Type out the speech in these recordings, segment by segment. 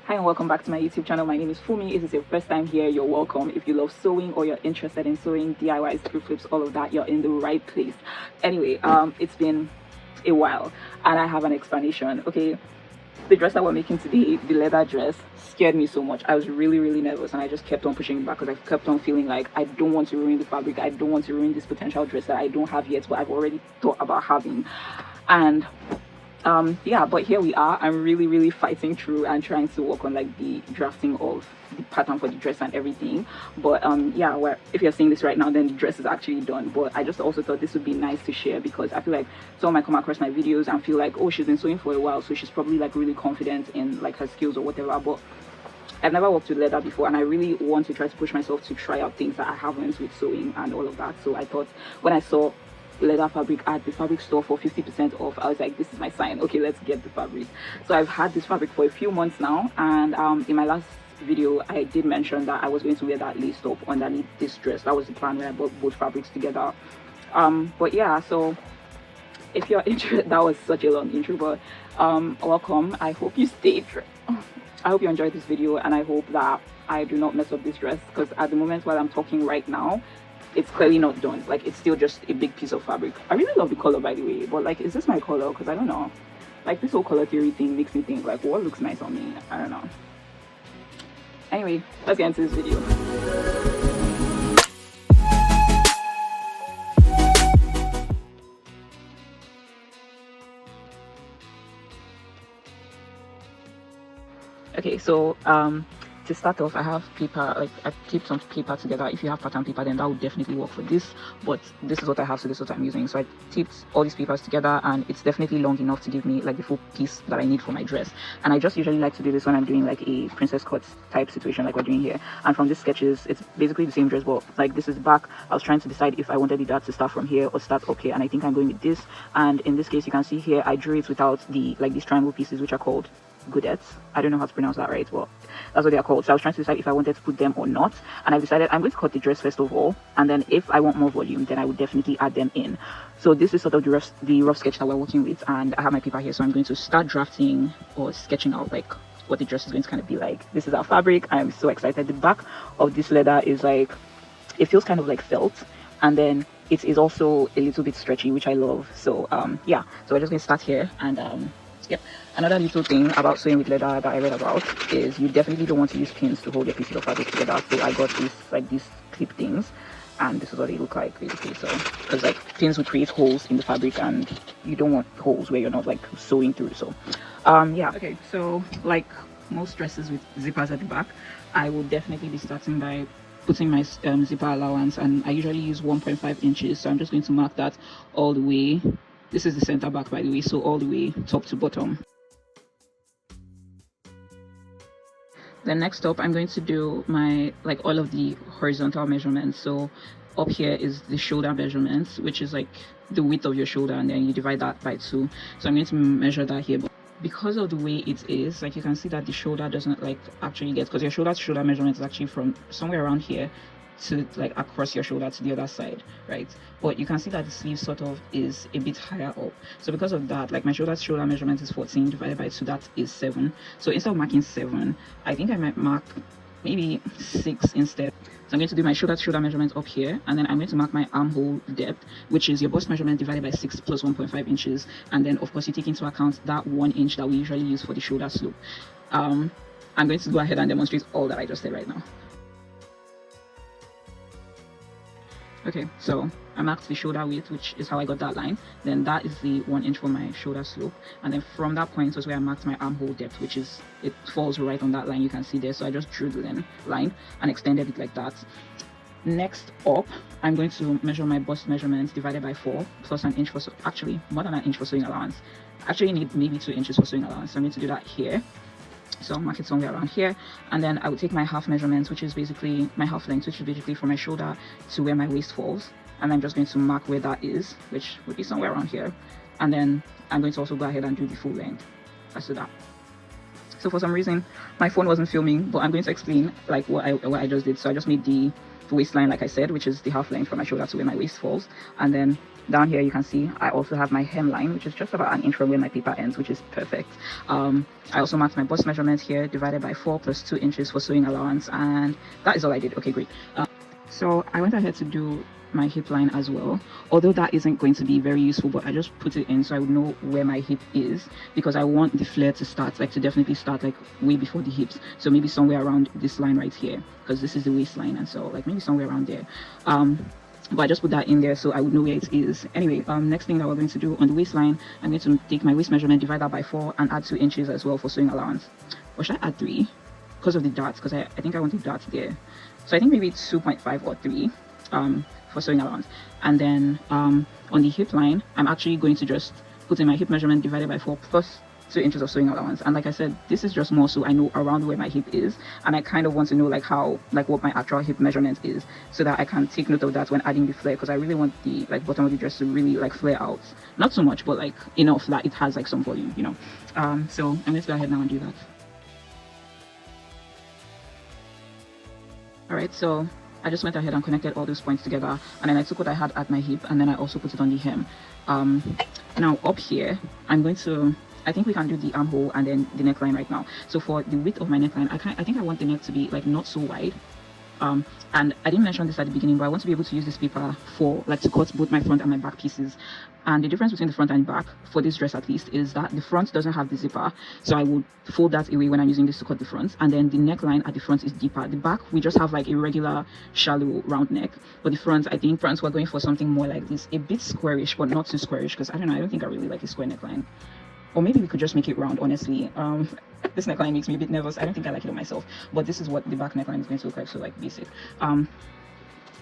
Hi and welcome back to my YouTube channel. My name is Fumi. If it's your first time here, you're welcome. If you love sewing or you're interested in sewing, DIYs, screw flips, all of that, you're in the right place. Anyway, it's been a while and I have an explanation. Okay, the dress that we're making today, the leather dress, scared me so much. I was really nervous and I just kept on pushing it back because I kept on feeling like I don't want to ruin the fabric. I don't want to ruin this potential dress that I don't have yet, but I've already thought about having. And yeah, but here we are. I'm really fighting through and trying to work on like the drafting of the pattern for the dress and everything. But yeah, where if you're seeing this right now, then the dress is actually done. But I just also thought this would be nice to share because I feel like someone might come across my videos and feel like, oh, she's been sewing for a while, so she's probably like really confident in like her skills or whatever. But I've never worked with leather before and I really want to try to push myself to try out things that I haven't with sewing and all of that. So I thought when I saw leather fabric at the fabric store for 50% off, I was like, this is my sign. Okay, let's get the fabric. So I've had this fabric for a few months now, and in my last video I did mention that I was going to wear that lace top underneath this dress. That was the plan when I bought both fabrics together. But yeah, so if you're interested, that was such a long intro, but welcome. I hope you stayed. I hope you enjoyed this video and I hope that I do not mess up this dress, because at the moment while I'm talking right now, it's clearly not done. Like, it's still just a big piece of fabric. I really love the color, by the way, but like, is this my color? Because I don't know, like this whole color theory thing makes me think like, what looks nice on me? I don't know. Anyway, let's get into this video. Okay, so to start off, I have paper, like I clipped some paper together. If you have pattern paper, then that would definitely work for this, but this is what I have, so this is what I'm using. So I taped all these papers together and it's definitely long enough to give me like the full piece that I need for my dress. And I just usually like to do this when I'm doing like a princess cut type situation like we're doing here. And from these sketches, it's basically the same dress, but like this is back. I was trying to decide if I wanted the dart to start from here or start up here, and I think I'm going with this. And in this case, you can see here I drew it without the like these triangle pieces, which are called godettes. I don't know how to pronounce that right, but that's what they are called. So I was trying to decide if I wanted to put them or not, and I decided I'm going to cut the dress first of all, and then if I want more volume, then I would definitely add them in. So this is sort of the rough sketch that we're working with, and I have my paper here, so I'm going to start drafting or sketching out like what the dress is going to kind of be like. This is our fabric. I'm so excited. The back of this leather is like, it feels kind of like felt, and then it is also a little bit stretchy, which I love. So yeah, so we're just going to start here. And yep. Another little thing about sewing with leather that I read about is you definitely don't want to use pins to hold your pieces of fabric together. So I got this, like these clip things, and this is what they look like basically. So because like pins would create holes in the fabric and you don't want holes where you're not like sewing through. So yeah. Okay, so like most dresses with zippers at the back, I will definitely be starting by putting my zipper allowance, and I usually use 1.5 inches. So I'm just going to mark that all the way. This is the center back, by the way, so all the way top to bottom. Then next up, I'm going to do my like all of the horizontal measurements. So up here is the shoulder measurements, which is like the width of your shoulder, and then you divide that by 2. So I'm going to measure that here. But because of the way it is, like you can see that the shoulder doesn't like actually get, because your shoulder to shoulder measurement is actually from somewhere around here to like across your shoulder to the other side, right? But you can see that the sleeve sort of is a bit higher up. So because of that, like my shoulder to shoulder measurement is 14 divided by 2, that is 7. So instead of marking 7, I think I might mark maybe 6 instead. So I'm going to do my shoulder to shoulder measurement up here, and then I'm going to mark my armhole depth, which is your bust measurement divided by 6 plus 1.5 inches. And then of course you take into account that 1 inch that we usually use for the shoulder slope. I'm going to go ahead and demonstrate all that I just did right now. Okay, so I marked the shoulder width, which is how I got that line. Then that is the 1 inch for my shoulder slope, and then from that point was where I marked my armhole depth, which is, it falls right on that line you can see there. So I just drew the line and extended it like that. Next up, I'm going to measure my bust measurement divided by 4 plus 1 inch for, actually more than 1 inch for sewing allowance. I actually need maybe 2 inches for sewing allowance, so I'm going to do that here. So I'll mark it somewhere around here, and then I will take my half measurement, which is basically my half length, which is basically from my shoulder to where my waist falls, and I'm just going to mark where that is, which would be somewhere around here. And then I'm going to also go ahead and do the full length. Let's do that. So for some reason my phone wasn't filming, but I'm going to explain like what I just did. So I just made the waistline like I said, which is the half length from my shoulder to where my waist falls, and then down here you can see I also have my hemline, which is just about an inch from where my paper ends, which is perfect. I also marked my bust measurement here, divided by 4 plus 2 inches for sewing allowance, and that is all I did. Okay, great. So I went ahead to do my hip line as well, although that isn't going to be very useful, but I just put it in so I would know where my hip is, because I want the flare to start, like to definitely start like way before the hips. So maybe somewhere around this line right here, because this is the waistline, and so like maybe somewhere around there. But I just put that in there so I would know where it is. Anyway, next thing that we're going to do on the waistline, I'm going to take my waist measurement, divide that by 4, and add 2 inches as well for sewing allowance. Or should I add 3 because of the dots, because I think I want the dots there. So I think maybe 2.5 or 3 for sewing allowance. And then on the hip line, I'm actually going to just put in my hip measurement divided by 4 plus 2 inches of sewing allowance. And like I said, this is just more so I know around where my hip is, and I kind of want to know like what my actual hip measurement is, so that I can take note of that when adding the flare, because I really want the like bottom of the dress to really like flare out, not so much, but like enough that it has like some volume, you know. So I'm going to go ahead now and do that. All right, so I just went ahead and connected all those points together, and then I took what I had at my hip and then I also put it on the hem. Now up here, I think we can do the armhole and then the neckline right now. So for the width of my neckline, I think I want the neck to be like not so wide. And I didn't mention this at the beginning, but I want to be able to use this paper for like to cut both my front and my back pieces. And the difference between the front and back for this dress at least is that the front doesn't have the zipper, so I would fold that away when I'm using this to cut the front, and then the neckline at the front is deeper. The back we just have like a regular shallow round neck, but the front, I think front we're going for something more like this, a bit squarish but not too squarish, because I don't know, I don't think I really like a square neckline. Or maybe we could just make it round, honestly. This neckline makes me a bit nervous. I don't think I like it on myself, but this is what the back neckline is going to look like, so like basic.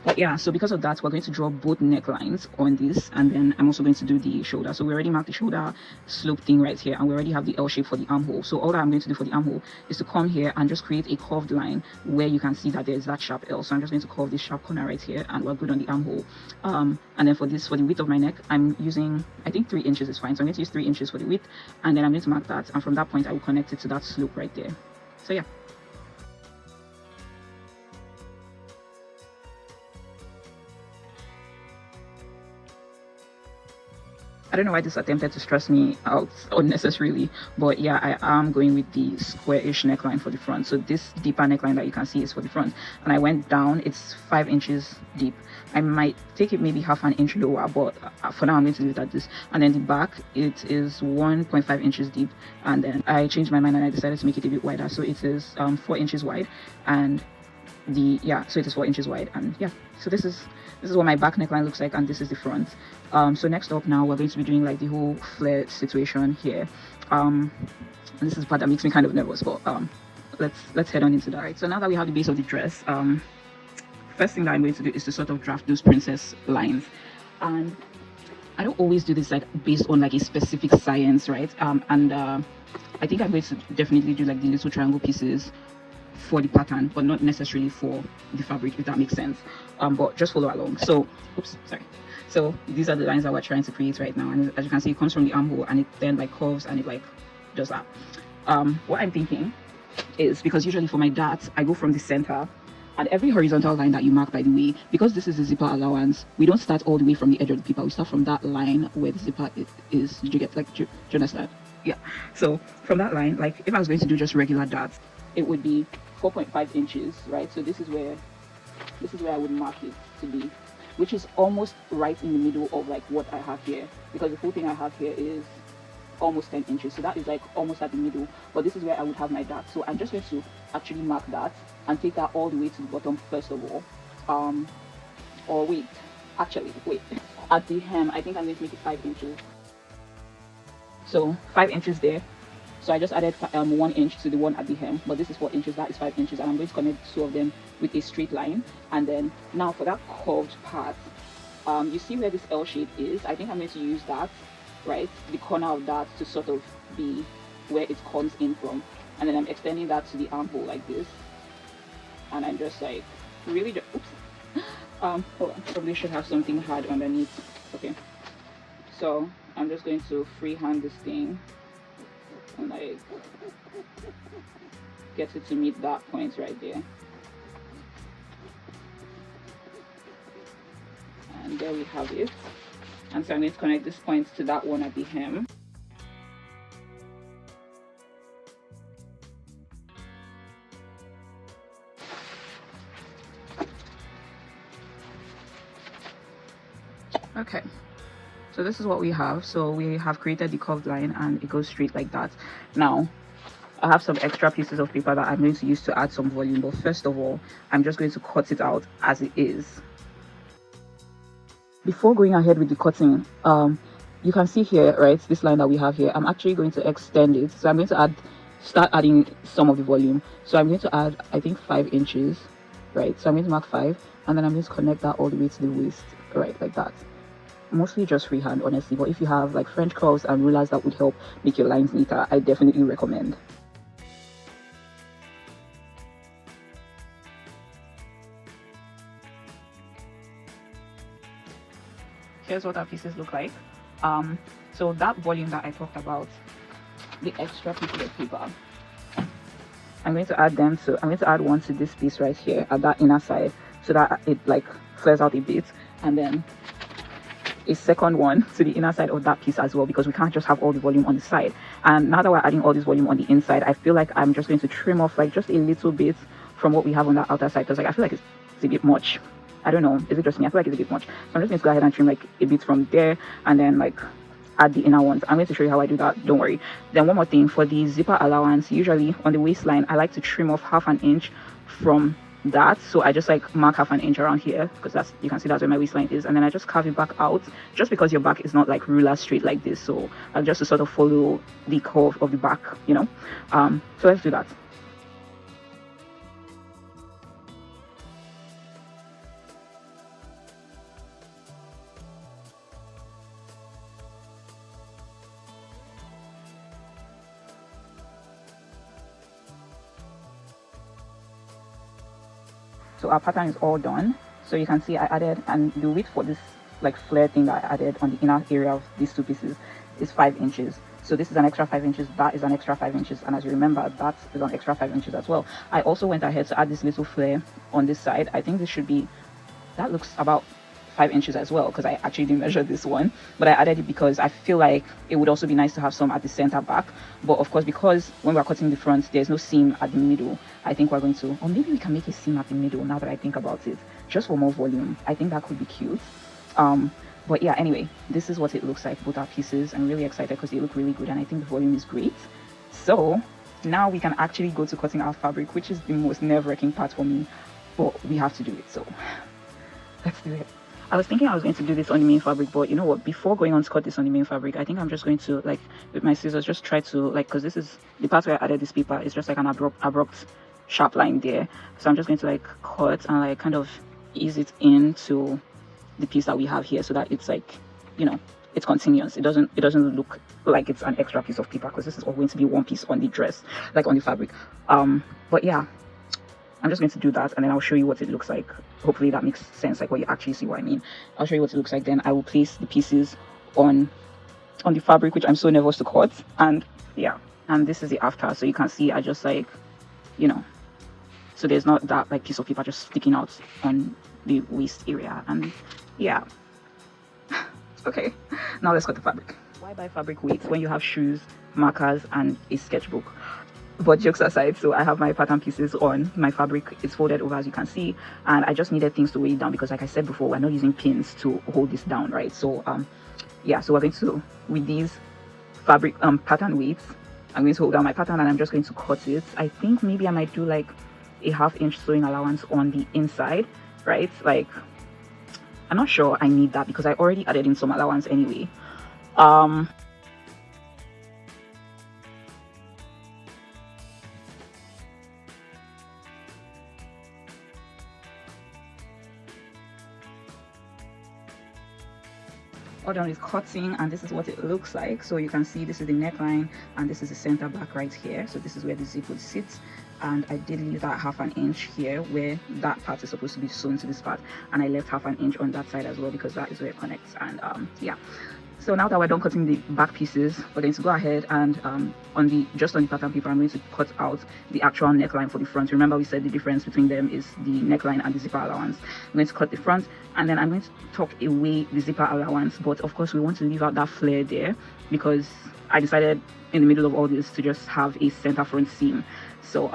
But yeah, so because of that, we're going to draw both necklines on this, and then I'm also going to do the shoulder. So we already marked the shoulder slope thing right here, and we already have the L shape for the armhole. So all that I'm going to do for the armhole is to come here and just create a curved line where you can see that there's that sharp L. So I'm just going to curve this sharp corner right here, and we're good on the armhole. And then for the width of my neck, I'm using, I think 3 inches is fine. So I'm going to use 3 inches for the width, and then I'm going to mark that, and from that point I will connect it to that slope right there. So yeah. I don't know why this attempted to stress me out unnecessarily, but yeah, I am going with the square-ish neckline for the front. So this deeper neckline that you can see is for the front, and I went down, it's 5 inches deep. I might take it maybe half an inch lower, but for now I'm going to leave it at this. And then the back, it is 1.5 inches deep, and then I changed my mind and I decided to make it a bit wider, so it is 4 inches wide, and so it is 4 inches wide. And yeah, so this is what my back neckline looks like, and this is the front. So next up now, we're going to be doing like the whole flare situation here. And this is the part that makes me kind of nervous, but let's head on into that. Right, so now that we have the base of the dress, first thing that I'm going to do is to sort of draft those princess lines. And I don't always do this like based on like a specific science, right? I think I'm going to definitely do like the little triangle pieces for the pattern, but not necessarily for the fabric, if that makes sense. But just follow along. So so these are the lines that we're trying to create right now, and as you can see, it comes from the armhole and it then like curves and it like does that. What I'm thinking is, because usually for my darts I go from the center, and every horizontal line that you mark, by the way, because this is a zipper allowance, we don't start all the way from the edge of the paper, we start from that line where the zipper is. Did you get, like, do you understand? Yeah, so from that line, like if I was going to do just regular darts, it would be 4.5 inches, right? So this is where I would mark it to be, which is almost right in the middle of like what I have here, because the full thing I have here is almost 10 inches, so that is like almost at the middle, but this is where I would have my dart. So I'm just going to actually mark that and take that all the way to the bottom first of all. Or wait, at the hem I think I'm going to make it 5 inches, so 5 inches there. So I just added 1 inch to the one at the hem, but this is 4 inches, that is 5 inches, and I'm going to connect two of them with a straight line. And then now for that curved part, you see where this L shape is, I think I'm going to use that, right, the corner of that to sort of be where it comes in from, and then I'm extending that to the armhole like this, and I'm just like really just, hold on, probably should have something hard underneath. Okay, so I'm just going to freehand this thing and like get it to meet that point right there, and there we have it. And so I'm going to connect this point to that one at the hem. Okay, so this is what we have. So we have created the curved line and it goes straight like that. Now I have some extra pieces of paper that I'm going to use to add some volume, but first of all I'm just going to cut it out as it is. Before going ahead with the cutting, you can see here, right, this line that we have here, I'm actually going to extend it. So I'm going to start adding some of the volume. So I'm going to add, I think, 5 inches, right? So I'm going to mark 5 and then I'm going to connect that all the way to the waist, right, like that. Mostly just freehand, honestly, but if you have like French curves and rulers that would help make your lines neater, I definitely recommend. Here's what our pieces look like. So that volume that I talked about, the extra pieces of paper, I'm going to add one to this piece right here at that inner side so that it like flares out a bit, and then a second one to the inner side of that piece as well, because we can't just have all the volume on the side. And now that we're adding all this volume on the inside, I feel like I'm just going to trim off like just a little bit from what we have on the outer side, because like I feel like it's a bit much. I don't know, is it just me? I feel like it's a bit much. So I'm just going to go ahead and trim like a bit from there and then like add the inner ones. I'm going to show you how I do that, don't worry. Then one more thing, for the zipper allowance, usually on the waistline I like to trim off 1/2 inch from that. So I just like mark 1/2 inch around here, because that's, you can see that's where my waistline is, and then I just carve it back out, just because your back is not like ruler straight like this, so just to sort of follow the curve of the back, you know. So let's do that. So our pattern is all done. So you can see I added, and the width for this like flare thing that I added on the inner area of these two pieces is 5 inches. So this is an extra 5 inches, that is an extra 5 inches, and as you remember, that is an extra 5 inches as well. I also went ahead to add this little flare on this side. I think this should be, that looks about 5 inches as well, because I actually didn't measure this one, but I added it because I feel like it would also be nice to have some at the center back. But of course, because when we're cutting the front there's no seam at the middle, I think we're going to, or maybe we can make a seam at the middle now that I think about it, just for more volume. I think that could be cute. But yeah, anyway, this is what it looks like, both our pieces. I'm really excited because they look really good and I think the volume is great. So now we can actually go to cutting our fabric, which is the most nerve-wracking part for me, but we have to do it, so let's do it. I was thinking I was going to do this on the main fabric, but you know what, before going on to cut this on the main fabric, I think I'm just going to, like, with my scissors, just try to, like, because this is the part where I added this paper, it's just like an abrupt sharp line there, so I'm just going to like cut and like kind of ease it into the piece that we have here, so that it's like, you know, it's continuous. It doesn't look like it's an extra piece of paper, because this is all going to be one piece on the dress, like on the fabric. But yeah, I'm just going to do that and then I'll show you what it looks like. Hopefully that makes sense, like what you actually see what I mean. I'll show you what it looks like, then I will place the pieces on the fabric, which I'm so nervous to cut. And yeah, and this is the after, so you can see I just like, you know, so there's not that like piece of paper just sticking out on the waist area. And yeah, okay, now let's cut the fabric. Why buy fabric weights when you have shoes, markers and a sketchbook? But jokes aside, so I have my pattern pieces on my fabric. It's folded over, as you can see, and I just needed things to weigh it down, because like I said before, we're not using pins to hold this down, right? So yeah, so we're going to, with these fabric pattern weights, I'm going to hold down my pattern and I'm just going to cut it. I think maybe I might do like a 1/2 inch sewing allowance on the inside, right? Like, I'm not sure I need that because I already added in some allowance anyway. All done with cutting, and this is what it looks like. So you can see this is the neckline and this is the center back right here. So this is where the zip would sit, and I did leave that 1/2 inch here where that part is supposed to be sewn to this part, and I left 1/2 inch on that side as well because that is where it connects. And yeah, So now that we're done cutting the back pieces, we're going to go ahead and on the pattern paper, I'm going to cut out the actual neckline for the front. Remember, we said the difference between them is the neckline and the zipper allowance. I'm going to cut the front, and then I'm going to tuck away the zipper allowance, but of course we want to leave out that flare there because I decided in the middle of all this to just have a center front seam. So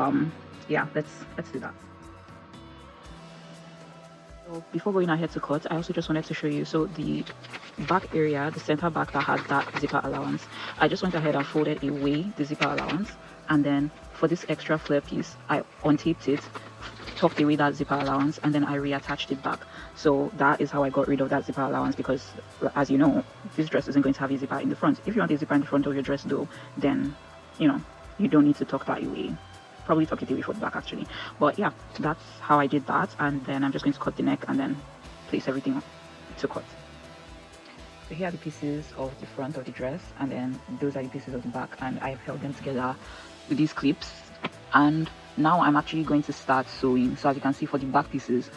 yeah, let's do that. So before going ahead to cut, I also just wanted to show you, so the back area, the center back that had that zipper allowance, I just went ahead and folded away the zipper allowance, and then for this extra flare piece I untaped it, tucked away that zipper allowance, and then I reattached it back. So that is how I got rid of that zipper allowance, because as you know, this dress isn't going to have a zipper in the front. If you want a zipper in the front of your dress though, then you know, you don't need to tuck that away. Probably tuck it away for the back actually. But yeah, that's how I did that, and then I'm just going to cut the neck and then place everything to cut. So here are the pieces of the front of the dress, and then those are the pieces of the back, and I've held them together with these clips. And now I'm actually going to start sewing. So as you can see, for the back pieces,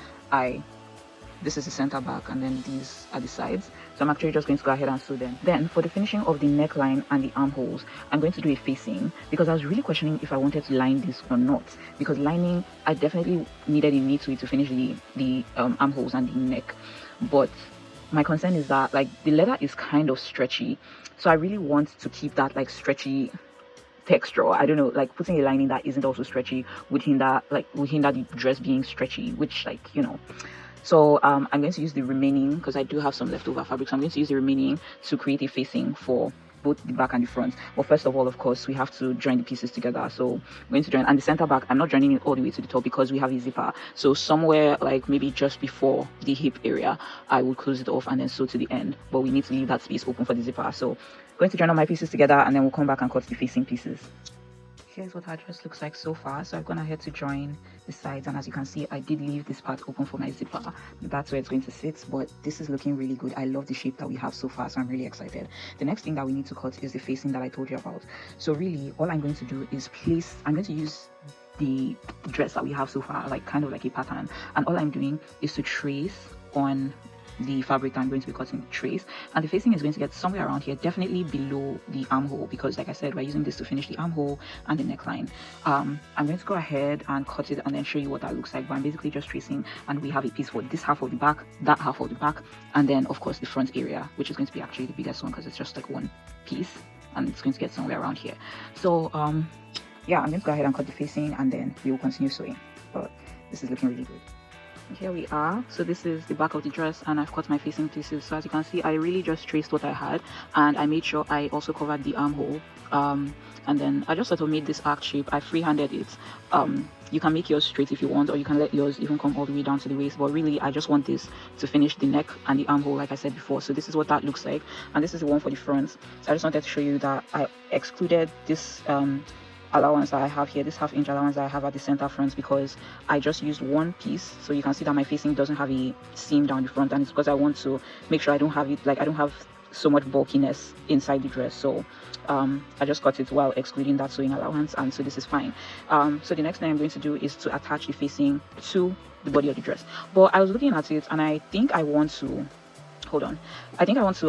this is the center back, and then these are the sides. So I'm actually just going to go ahead and sew them. Then for the finishing of the neckline and the armholes, I'm going to do a facing, because I was really questioning if I wanted to line this or not, because lining, I definitely needed a knit to finish the armholes and the neck. But my concern is that like the leather is kind of stretchy, so I really want to keep that like stretchy texture. I don't know, like putting a lining that isn't also stretchy would hinder the dress being stretchy, which, like, you know. So I'm going to use the remaining, because I do have some leftover fabric, so I'm going to use the remaining to create a facing for both the back and the front. But first of all, of course, we have to join the pieces together. So I'm going to join, and the center back, I'm not joining it all the way to the top because we have a zipper. So somewhere like maybe just before the hip area, I will close it off and then sew to the end. But we need to leave that space open for the zipper. So I'm going to join all my pieces together, and then we'll come back and cut the facing pieces. Here's what our dress looks like so far. So I've gone ahead to join the sides, and as you can see, I did leave this part open for my zipper. That's where it's going to sit, but this is looking really good. I love the shape that we have so far, so I'm really excited. The next thing that we need to cut is the facing that I told you about. So really, all I'm going to do is I'm going to use the dress that we have so far, like kind of like a pattern, and all I'm doing is to trace on the fabric that I'm going to be cutting, trace, and the facing is going to get somewhere around here, definitely below the armhole, because like I said, we're using this to finish the armhole and the neckline. I'm going to go ahead and cut it and then show you what that looks like, but I'm basically just tracing, and we have a piece for this half of the back, that half of the back, and then of course the front area, which is going to be actually the biggest one because it's just like one piece and it's going to get somewhere around here. So yeah, I'm going to go ahead and cut the facing, and then we will continue sewing, but this is looking really good. Here we are. So this is the back of the dress, and I've cut my facing pieces. So as you can see, I really just traced what I had, and I made sure I also covered the armhole, and then I just sort of made this arc shape. I freehanded it. You can make yours straight if you want, or you can let yours even come all the way down to the waist, but really I just want this to finish the neck and the armhole, like I said before. So this is what that looks like, and this is the one for the front. So I just wanted to show you that I excluded this allowance that I have here, this half-inch allowance that I have at the center front, because I just used one piece. So you can see that my facing doesn't have a seam down the front, and it's because I want to make sure I don't have it, like I don't have so much bulkiness inside the dress. So I just cut it while excluding that sewing allowance, and so this is fine. So the next thing I'm going to do is to attach the facing to the body of the dress. But I was looking at it, and I think I want to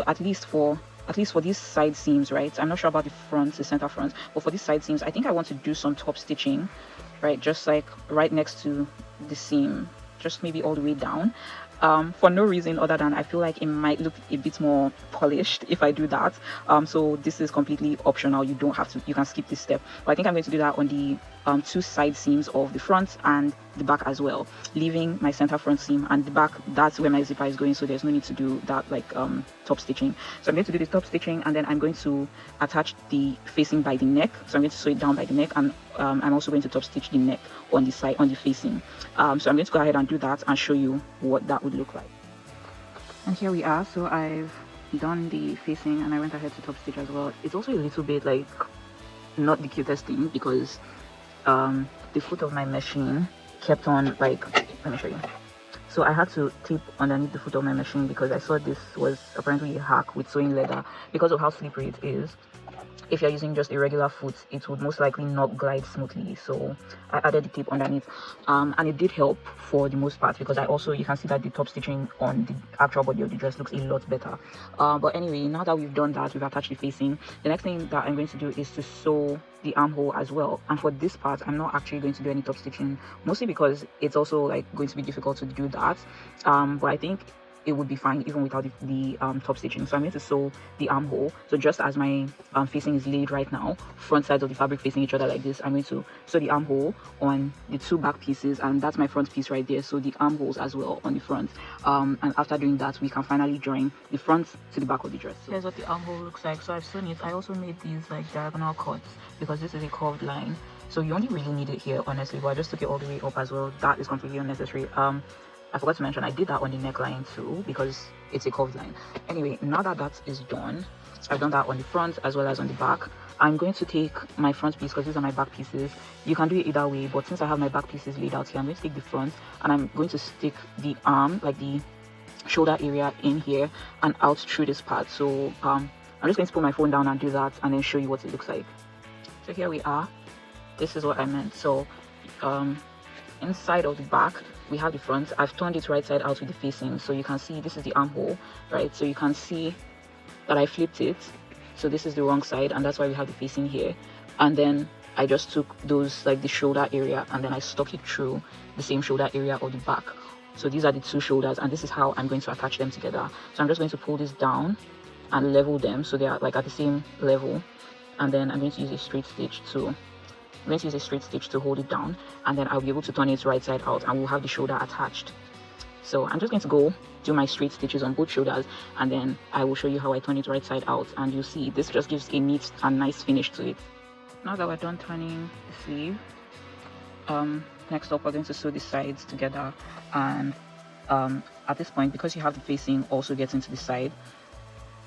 at least for these side seams, right? I'm not sure about the center front, but for these side seams, I think I want to do some top stitching, right? Just like right next to the seam, just maybe all the way down. For no reason other than I feel like it might look a bit more polished if I do that. So this is completely optional. You don't have to, you can skip this step. But I think I'm going to do that on the two side seams of the front and the back as well, leaving my center front seam, and the back, that's where my zipper is going, so there's no need to do that like top stitching. So I'm going to do the top stitching, and then I'm going to attach the facing by the neck. So I'm going to sew it down by the neck, and I'm also going to top stitch the neck on the side, on the facing. So I'm going to go ahead and do that and show you what that would look like. And here we are. So I've done the facing, and I went ahead to top stitch as well. It's also a little bit like not the cutest thing, because the foot of my machine kept on, like, let me show you. So I had to tape underneath the foot of my machine because I saw this was apparently a hack with sewing leather because of how slippery it is. If you're using just a regular foot, it would most likely not glide smoothly. So I added the tape underneath, and it did help for the most part because you can see that the top stitching on the actual body of the dress looks a lot better. But anyway, now that we've done that, we've attached the facing, the next thing that I'm going to do is to sew the armhole as well. And for this part, I'm not actually going to do any top stitching, mostly because it's also like going to be difficult to do that. But I think it would be fine even without the top stitching. So I'm going to sew the armhole. So just as my facing is laid right now, front sides of the fabric facing each other like this, I'm going to sew the armhole on the two back pieces, and that's my front piece right there. So the armholes as well on the front, and after doing that, we can finally join the front to the back of the dress. So here's what the armhole looks like. So I've sewn it. I also made these like diagonal cuts because this is a curved line, so you only really need it here, honestly, but I just took it all the way up as well. That is completely unnecessary. I forgot to mention I did that on the neckline too because it's a curved line. Anyway, now that that is done, I've done that on the front as well as on the back. I'm going to take my front piece because these are my back pieces. You can do it either way, but since I have my back pieces laid out here, I'm going to take the front and I'm going to stick the arm, like the shoulder area, in here and out through this part. So I'm just going to put my phone down and do that and then show you what it looks like. So here we are. This is what I meant. So inside of the back we have the front. I've turned it right side out with the facing, so you can see this is the armhole, right? So you can see that I flipped it, so this is the wrong side, and that's why we have the facing here. And then I just took those, like the shoulder area, and then I stuck it through the same shoulder area of the back. So these are the two shoulders, and this is how I'm going to attach them together. So I'm just going to pull this down and level them so they are like at the same level, and then I'm going to use a straight stitch to hold it down, and then I'll be able to turn it right side out and we'll have the shoulder attached. So I'm just going to go do my straight stitches on both shoulders, and then I will show you how I turn it right side out, and you'll see this just gives a neat and nice finish to it. Now that we're done turning the sleeve, next up we're going to sew the sides together, and at this point, because you have the facing also gets into the side,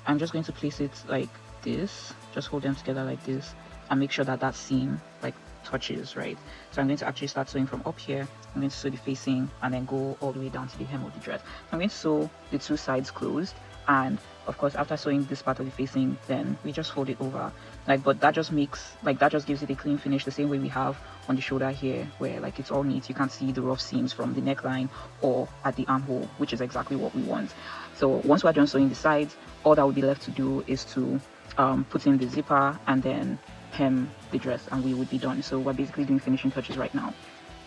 I'm just going to place it like this, just hold them together like this and make sure that that seam like touches, right? So I'm going to actually start sewing from up here. I'm going to sew the facing and then go all the way down to the hem of the dress. I'm going to sew the two sides closed, and of course after sewing this part of the facing, then we just fold it over, like, but that just gives it a clean finish, the same way we have on the shoulder here, where like it's all neat. You can't see the rough seams from the neckline or at the armhole, which is exactly what we want. So once we're done sewing the sides, all that would be left to do is to put in the zipper and then hem the dress, and we would be done. So we're basically doing finishing touches right now.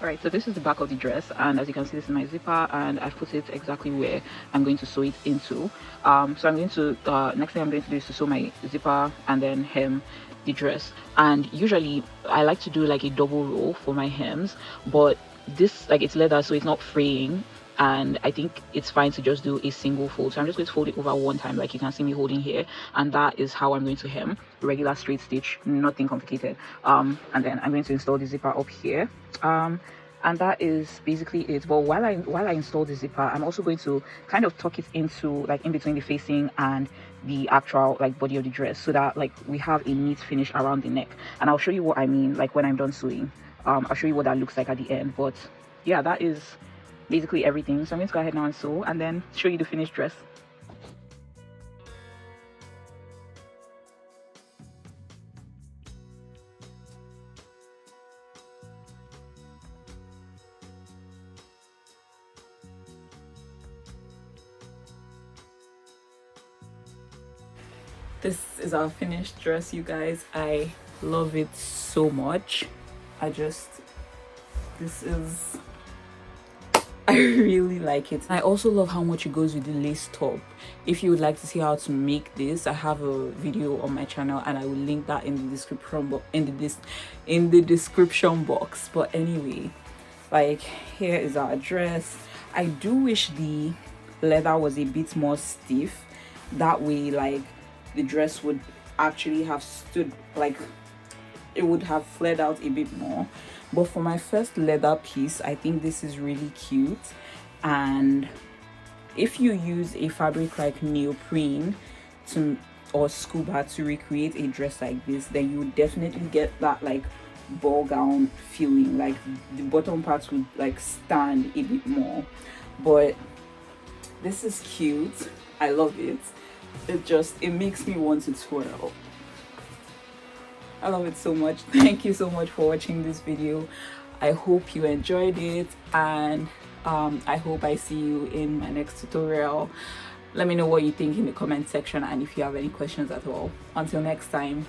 All right, so this is the back of the dress, and as you can see, this is my zipper, and I've put it exactly where I'm going to sew it into. So I'm going to next thing I'm going to do is to sew my zipper and then hem the dress. And usually I like to do like a double row for my hems, but this, like, it's leather, so it's not fraying, and I think it's fine to just do a single fold. So I'm just going to fold it over one time, like you can see me holding here, and that is how I'm going to hem. Regular straight stitch, nothing complicated. And then I'm going to install the zipper up here, and that is basically it. But while I install the zipper, I'm also going to kind of tuck it into like in between the facing and the actual like body of the dress, so that like we have a neat finish around the neck. And I'll show you what I mean like when I'm done sewing. I'll show you what that looks like at the end. But yeah, that is basically everything. So I'm going to go ahead now and sew and then show you the finished dress. This is our finished dress, you guys. I love it so much. I really like it. I also love how much it goes with the lace top. If you would like to see how to make this, I have a video on my channel, and I will link that in the description box. But anyway, like, here is our dress. I do wish the leather was a bit more stiff, that way like the dress would actually have stood, like it would have flared out a bit more. But for my first leather piece, I think this is really cute. And if you use a fabric like neoprene or scuba to recreate a dress like this, then you would definitely get that like ball gown feeling, like the bottom parts would like stand a bit more. but this is cute. I love it. It makes me want to twirl. I love it so much. Thank you so much for watching this video. I hope you enjoyed it, and I hope I see you in my next tutorial. Let me know what you think in the comment section, and if you have any questions at all. Until next time.